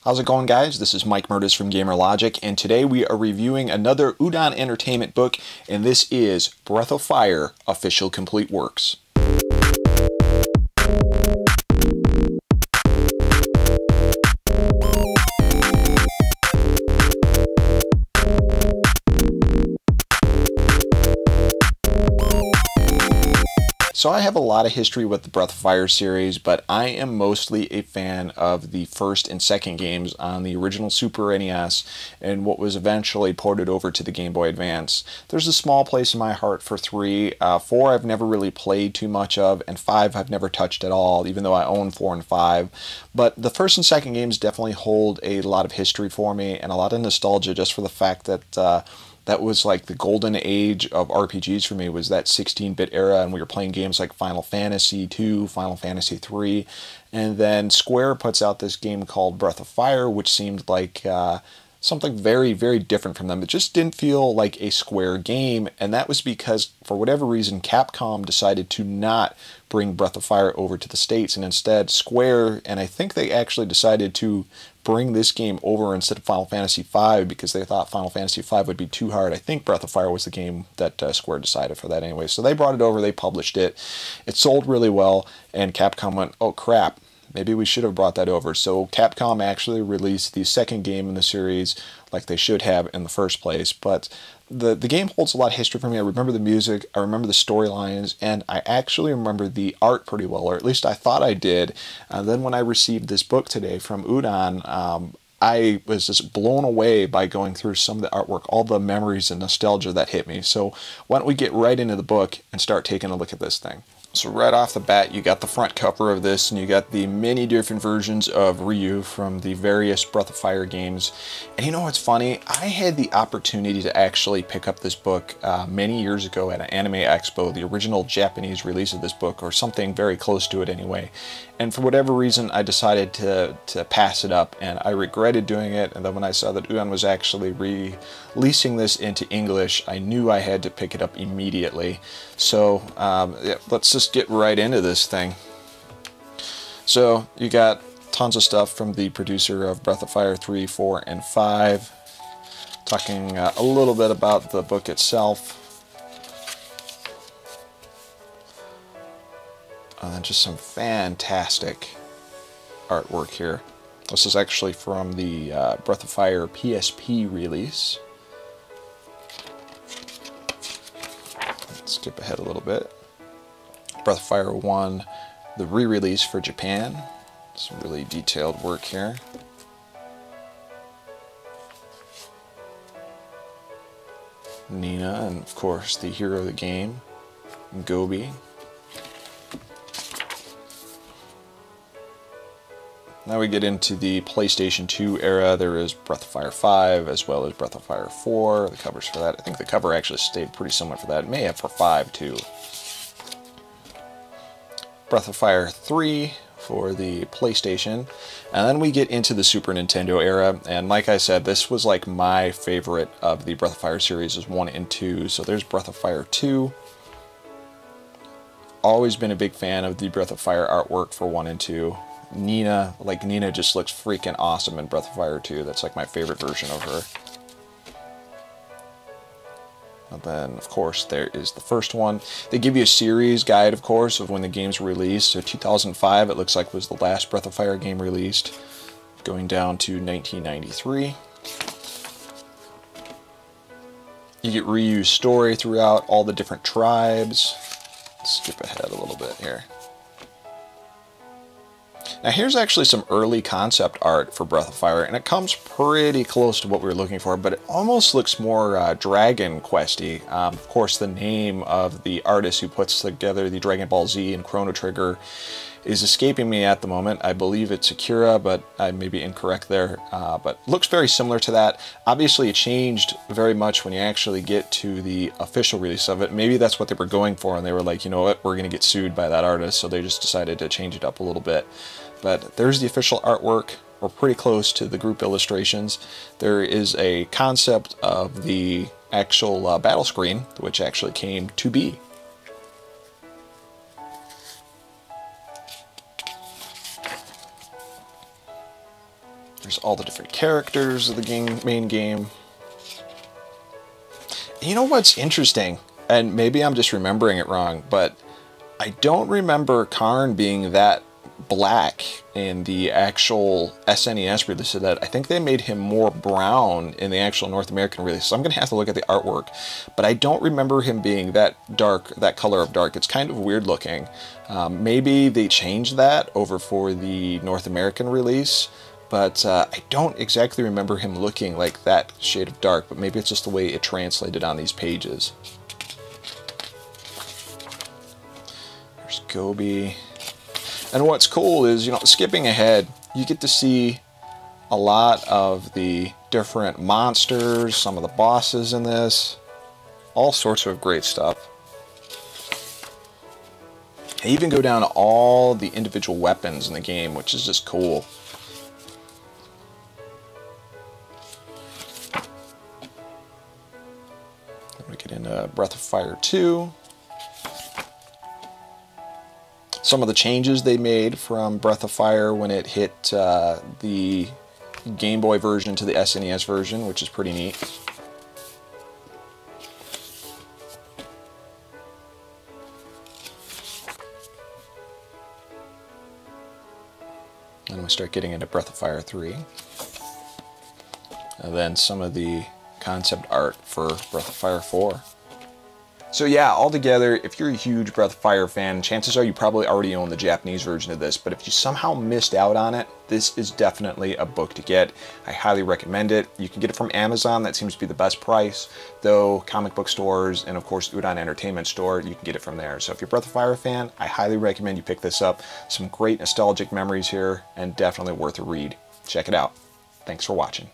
How's it going, guys? This is Mike Murtis from Gamer Logic, and today we are reviewing another UDON Entertainment book, and this is Breath of Fire Official Complete Works. So I have a lot of history with the Breath of Fire series, but I am mostly a fan of the first and second games on the original Super NES and what was eventually ported over to the Game Boy Advance. There's a small place in my heart for 3. 4 I've never really played too much of, and 5 I've never touched at all, even though I own 4 and 5. But the first and second games definitely hold a lot of history for me and a lot of nostalgia just for the fact that that was like the golden age of RPGs for me, was that 16-bit era, and we were playing games like Final Fantasy II, Final Fantasy III, and then Square puts out this game called Breath of Fire, which seemed like something very, very different from them. It just didn't feel like a Square game, and that was because, for whatever reason, Capcom decided to not bring Breath of Fire over to the States, and instead Square, and I think they actually decided to bring this game over instead of Final Fantasy V because they thought Final Fantasy V would be too hard. I think Breath of Fire was the game that Square decided for that anyway. So they brought it over, they published it. It sold really well, and Capcom went, oh crap, maybe we should have brought that over. So Capcom actually released the second game in the series like they should have in the first place. But the game holds a lot of history for me. I remember the music, I remember the storylines, and I actually remember the art pretty well, or at least I thought I did. Then when I received this book today from UDON, I was just blown away by going through some of the artwork, all the memories and nostalgia that hit me. So why don't we get right into the book and start taking a look at this thing. So right off the bat, you got the front cover of this, and you got the many different versions of Ryu from the various Breath of Fire games. And you know what's funny? I had the opportunity to actually pick up this book many years ago at an Anime Expo, the original Japanese release of this book, or something very close to it anyway. And for whatever reason, I decided to pass it up, and I regretted doing it. And then when I saw that UDON was actually releasing this into English, I knew I had to pick it up immediately. So yeah, let's just get right into this thing. So you got tons of stuff from the producer of Breath of Fire 3, 4, and 5, talking a little bit about the book itself. And then just some fantastic artwork here. This is actually from the Breath of Fire PSP release. Let's skip ahead a little bit. Breath of Fire 1, the re-release for Japan. Some really detailed work here. Nina, and of course the hero of the game, Gobi. Now we get into the PlayStation 2 era. There is Breath of Fire 5 as well as Breath of Fire 4. The covers for that, I think the cover actually stayed pretty similar for that. It may have for 5 too. Breath of Fire 3 for the PlayStation. And then we get into the Super Nintendo era. And like I said, this was like my favorite of the Breath of Fire series, is 1 and 2. So there's Breath of Fire 2. Always been a big fan of the Breath of Fire artwork for 1 and 2. Nina just looks freaking awesome in Breath of Fire 2. That's like my favorite version of her. And then, of course, there is the first one. They give you a series guide, of course, of when the games were released. So 2005, it looks like, was the last Breath of Fire game released, going down to 1993. You get Ryu's story throughout, all the different tribes. Let's skip ahead a little bit here. Now here's actually some early concept art for Breath of Fire, and it comes pretty close to what we were looking for, but it almost looks more Dragon Quest-y. Of course, the name of the artist who puts together the Dragon Ball Z and Chrono Trigger is escaping me at the moment. I believe it's Akira, but I may be incorrect there. But looks very similar to that. Obviously, it changed very much when you actually get to the official release of it. Maybe that's what they were going for, and they were like, you know what, we're going to get sued by that artist, so they just decided to change it up a little bit. But there's the official artwork. We're pretty close to the group illustrations. There is a concept of the actual battle screen, which actually came to be. There's all the different characters of the main game. You know what's interesting, and maybe I'm just remembering it wrong, but I don't remember Karn being that black in the actual SNES release of that. I think they made him more brown in the actual North American release. So I'm going to have to look at the artwork, but I don't remember him being that dark, that color of dark. It's kind of weird looking. Maybe they changed that over for the North American release, but I don't exactly remember him looking like that shade of dark, but maybe it's just the way it translated on these pages. There's Gobi. And what's cool is, you know, skipping ahead, you get to see a lot of the different monsters, some of the bosses in this, all sorts of great stuff. They even go down to all the individual weapons in the game, which is just cool. Then we get into Breath of Fire 2. Some of the changes they made from Breath of Fire when it hit the Game Boy version to the SNES version, which is pretty neat. And we start getting into Breath of Fire 3. And then some of the concept art for Breath of Fire 4. So yeah, altogether, if you're a huge Breath of Fire fan, chances are you probably already own the Japanese version of this, but if you somehow missed out on it, this is definitely a book to get. I highly recommend it. You can get it from Amazon, that seems to be the best price, though comic book stores and of course UDON Entertainment store, you can get it from there. So if you're a Breath of Fire fan, I highly recommend you pick this up. Some great nostalgic memories here, and definitely worth a read. Check it out. Thanks for watching.